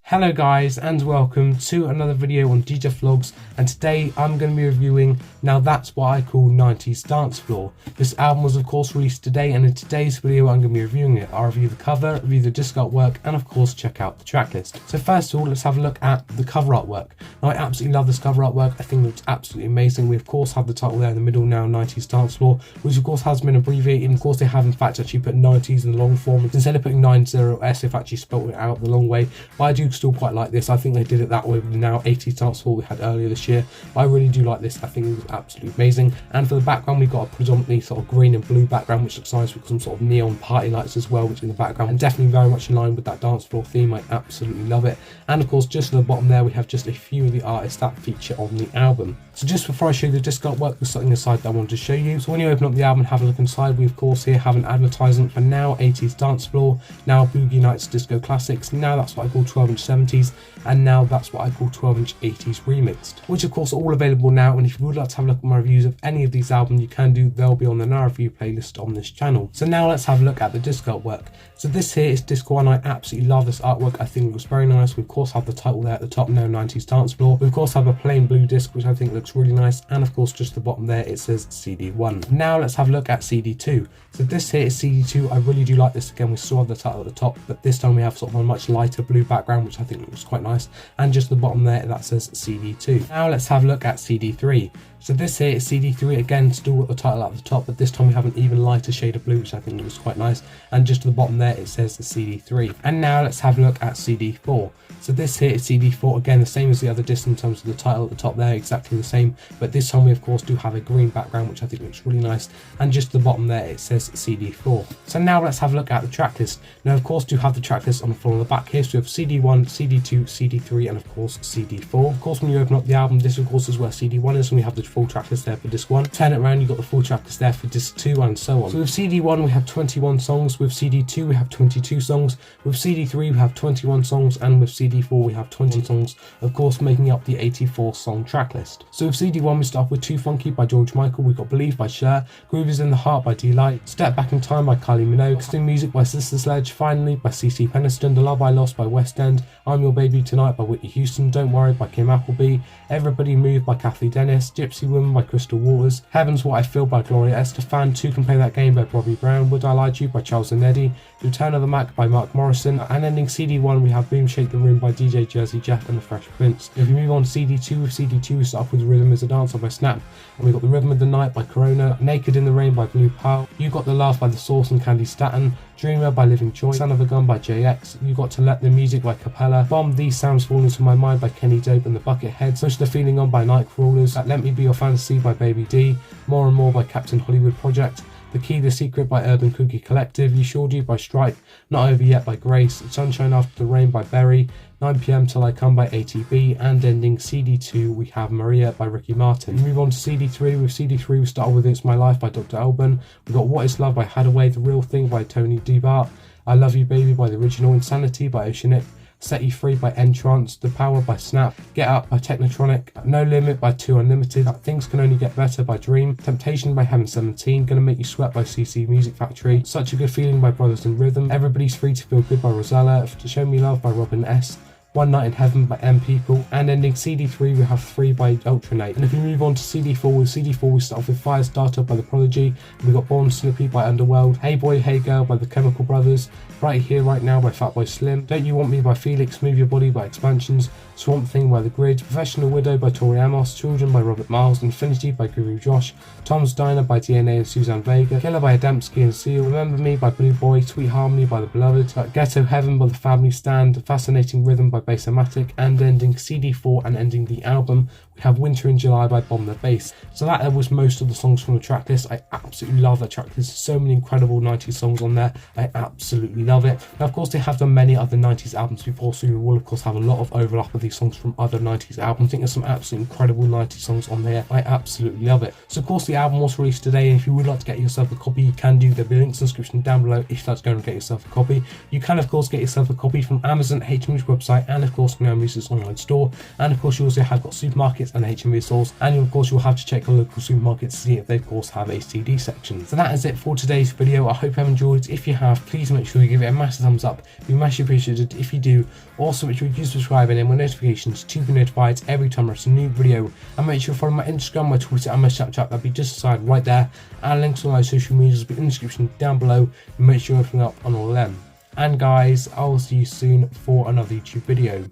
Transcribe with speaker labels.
Speaker 1: Hello guys and welcome to another video on DJ Vlogs, and today I'm going to be reviewing Now That's What I Call 90s Dancefloor. This album was of course released today, and in today's video I'm going to be reviewing it. I'll review the cover, review the disc artwork, and of course check out the tracklist. So first of all, let's have a look at the cover artwork. Now I absolutely love this cover artwork. I think it looks absolutely amazing. We of course have the title there in the middle, Now 90s Dancefloor, which of course has been abbreviated. Of course they have in fact actually put 90s in the long form. Instead of putting 90s, they've actually spelled it out the long way, but I do still quite like this. I think they did it that way with the Now 80s Dancefloor we had earlier this year, but I really do like this. I think it was absolutely amazing. And for the background, we've got a predominantly sort of green and blue background, which looks nice with some sort of neon party lights as well, which in the background, and definitely very much in line with that dance floor theme. I absolutely love it. And of course, just at the bottom there, we have just a few of the artists that feature on the album. So just before I show you the disc artwork, there's something inside that I wanted to show you. So when you open up the album and have a look inside, we of course here have an advertisement for Now 80s Dancefloor, Now Boogie Nights Disco Classics, Now That's What I Call 12-inch 70s, and Now That's What I Call 12-inch 80s Remixed, which of course are all available now. And if you would like to have a look at my reviews of any of these albums, you can do. They'll be on the Now Review playlist on this channel. So now let's have a look at the disc artwork. So this here is disc 1. I absolutely love this artwork. I think it looks very nice. We of course have the title there at the top, Now 90s Dancefloor. We of course have a plain blue disc, which I think looks really nice, and of course just the bottom there it says CD1. Now let's have a look at CD2. So this here is CD2. I really do like this. Again, we still have the title at the top, but this time we have sort of a much lighter blue background, which I think looks quite nice, and just the bottom there that says CD2. Now let's have a look at CD3. So this here is CD3, again still got the title at the top, but this time we have an even lighter shade of blue, which I think looks quite nice, and just to the bottom there it says the CD3. And now let's have a look at CD4. So this here is CD4, again the same as the other disc in terms of the title at the top there, exactly the same, but this time we of course do have a green background, which I think looks really nice, and just the bottom there it says CD4. So now let's have a look at the track list. Now of course do have the track list on the front and the back here, so we have CD1, CD2, CD3, and of course CD4. Of course when you open up the album, this of course is where CD1 is, and we have the full track list there for disc 1. Turn it around, you've got the full track list there for disc 2, and so on. So with CD1 we have 21 songs, with CD2 we have 22 songs, with CD3 we have 21 songs, and with CD4 we have 20 songs, of course making up the 84 song track list. So with CD1 we start off with Too Funky by George Michael, we've got Believe by Cher, Groove Is In The Heart by D-Light, Step Back In Time by Kylie Minogue, Custom Music by Sister Sledge, Finally by CC Peniston, The Love I Lost by West End, I'm Your Baby Tonight by Whitney Houston, Don't Worry by Kim Appleby, Everybody Move by Kathy Dennis, Gypsy Woman by Crystal Waters, Heaven's What I Feel by Gloria Estefan, Two Can Play That Game by Bobby Brown, Would I Lie To You by Charles and Eddie, Return of the Mac by Mark Morrison, and ending CD1 we have Boom Shake the Room by DJ Jersey Jeff and the Fresh Prince. If we move on to CD2, with CD2 we start off with Rhythm Is a Dancer by Snap, and we've got The Rhythm of the Night by Corona, Naked in the Rain by Blue Pile, You Got the Love by The Source and Candy Staten, Dreamer by Living Choice, Son of a Gun by JX, You Got to Let the Music by Capella, Bomb These Sounds Fall Into My Mind by Kenny Dope and the Bucketheads, Push the Feeling On by Nightcrawlers, Let Me Be Your Fantasy by Baby D, More and More by Captain Hollywood Project, The Key The Secret by Urban Cookie Collective, You Sure Do by Stripe, Not Over Yet by Grace, Sunshine After the Rain by Berry, 9pm Till I Come by ATB, and ending CD2 we have Maria by Ricky Martin. We move on to CD3. With CD3 we start with It's My Life by Dr. Alban, we've got What Is Love by Hadaway, The Real Thing by Tony DeBart, I Love You Baby by The Original, Insanity by Oceanic, Set You Free by Entrance, The Power by Snap, Get Up by Technotronic, No Limit by 2 Unlimited, Things Can Only Get Better by Dream, Temptation by Heaven 17, Gonna Make You Sweat by CC Music Factory, Such a Good Feeling by Brothers in Rhythm, Everybody's Free to Feel Good by Rosella, To Show Me Love by Robin S., One Night in Heaven by M People, and ending CD3 we have 3 by Ultranate. And if we move on to CD4, with CD4 we start off with Firestarter by The Prodigy, we've got Born Slippy by Underworld, Hey Boy Hey Girl by The Chemical Brothers, Right Here Right Now by Fatboy Slim, Don't You Want Me by Felix, Move Your Body by Expansions, Swamp Thing by The Grid, Professional Widow by Tori Amos, Children by Robert Miles, Infinity by Guru Josh, Tom's Diner by DNA and Suzanne Vega, Killer by Adamski and Seal, Remember Me by Blue Boy, Sweet Harmony by The Beloved, Ghetto Heaven by The Family Stand, Fascinating Rhythm by Bassamatic, and ending CD4 and ending the album we have Winter in July by Bomb the Bass. So that was most of the songs from the track list. I absolutely love that track. There's so many incredible 90s songs on there. I absolutely love it. Now of course they have done many other 90s albums before, so you will of course have a lot of overlap of these songs from other 90s albums. I think there's some absolutely incredible 90s songs on there. I absolutely love it. So of course the album was released today, and if you would like to get yourself a copy, you can do. There'll be links in the description down below if you'd like to go and get yourself a copy. You can of course get yourself a copy from Amazon, HM's website, and of course Now Music's online store. And of course you also have got supermarkets supermarkets and HMV stores, and of course you'll have to check your local supermarket to see if they of course have a CD section. So that is it for today's video. I hope you have enjoyed. If you have, please make sure you give it a massive thumbs up. It'd be massively appreciated if you do. Also make sure you subscribe and enable notifications to be notified every time I release a new video, and make sure you follow my Instagram, my Twitter and my Snapchat. That'll be just aside right there, and links to all my social medias will be in the description down below, and make sure you're looking up on all of them. And guys, I will see you soon for another YouTube video.